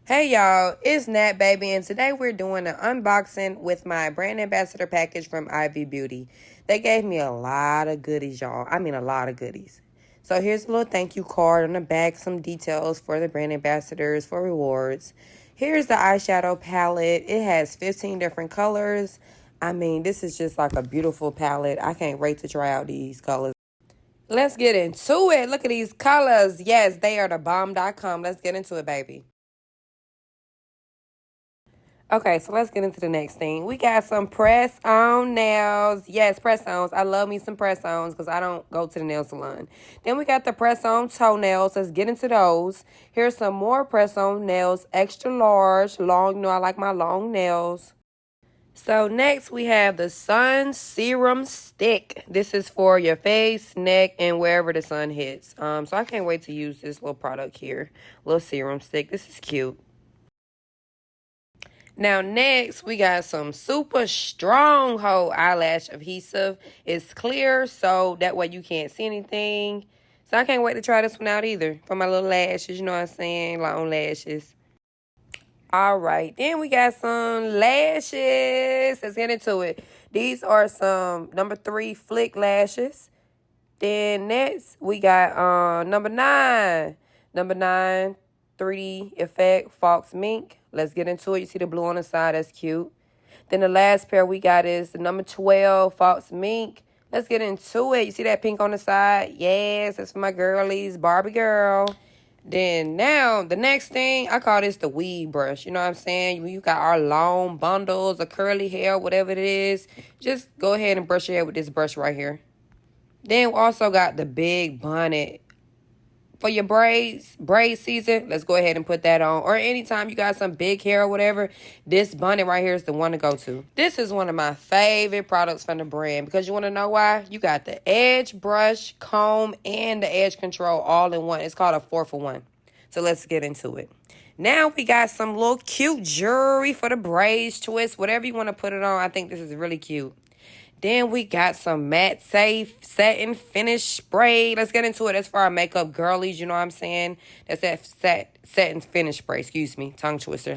Hey y'all, it's Nat Baby, and today we're doing an unboxing with my brand ambassador package from Ivy Beauty. They gave me a lot of goodies, y'all. I mean, a lot of goodies. So here's a little thank you card on the back, some details for the brand ambassadors for rewards. Here's the eyeshadow palette. It has 15 different colors. I mean, this is just like a beautiful palette. I can't wait to try out these colors. Let's get into it. Look at these colors. Yes, they are the bomb.com. Let's get into it, baby. Okay, so let's get into the next thing. We got some press-on nails. Yes, press-ons. I love me some press-ons because I don't go to the nail salon. Then we got the press-on toenails. Let's get into those. Here's some more press-on nails. Extra large, long. You know I like my long nails. So next we have the Sun Serum Stick. This is for your face, neck, and wherever the sun hits. So I can't wait to use this little product here. Little serum stick. This is cute. Now, next, we got some super stronghold eyelash adhesive. It's clear, so that way you can't see anything. So I can't wait to try this one out either. For my little lashes, you know what I'm saying? Long lashes. All right, then we got some lashes. Let's get into it. These are some number 3 flick lashes. Then next, we got number 9. Number 9, 3D Effect Fox Mink. Let's get into it. You see the blue on the side. That's cute. Then the last pair we got is the number 12 Fox Mink. Let's get into it. You see that pink on the side? Yes, that's for my girlies. Barbie girl. Then now, the next thing, I call this the weave brush. You know what I'm saying? When you got our long bundles of curly hair, whatever it is, just go ahead and brush your hair with this brush right here. Then we also got the big bonnet. For your braid season, let's go ahead and put that on. Or anytime you got some big hair or whatever, this bonnet right here is the one to go to. This is one of my favorite products from the brand because you want to know why? You got the edge brush, comb, and the edge control all in one. It's called a 4-for-1. So let's get into it. Now we got some little cute jewelry for the braids twist, whatever you want to put it on. I think this is really cute. Then we got some matte safe satin finish spray. Let's get into it. That's for our makeup girlies, you know what I'm saying? That's that satin finish spray. Excuse me. Tongue twister.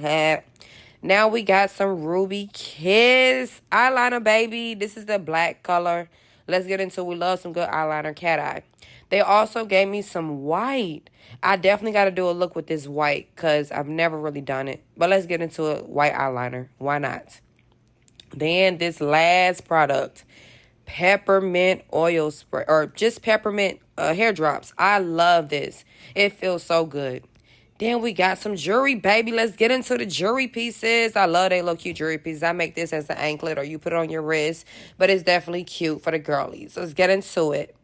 Now we got some Ruby Kiss eyeliner, baby. This is the black color. Let's get into it. We love some good eyeliner, cat eye. They also gave me some white. I definitely got to do a look with this white because I've never really done it. But let's get into it. White eyeliner. Why not? Then this last product, peppermint oil spray, or just peppermint hair drops. I love this. It feels so good. Then we got some jewelry, baby. Let's get into the jewelry pieces. I love they little cute jewelry pieces. I make this as an anklet or you put it on your wrist, but it's definitely cute for the girlies. Let's get into it.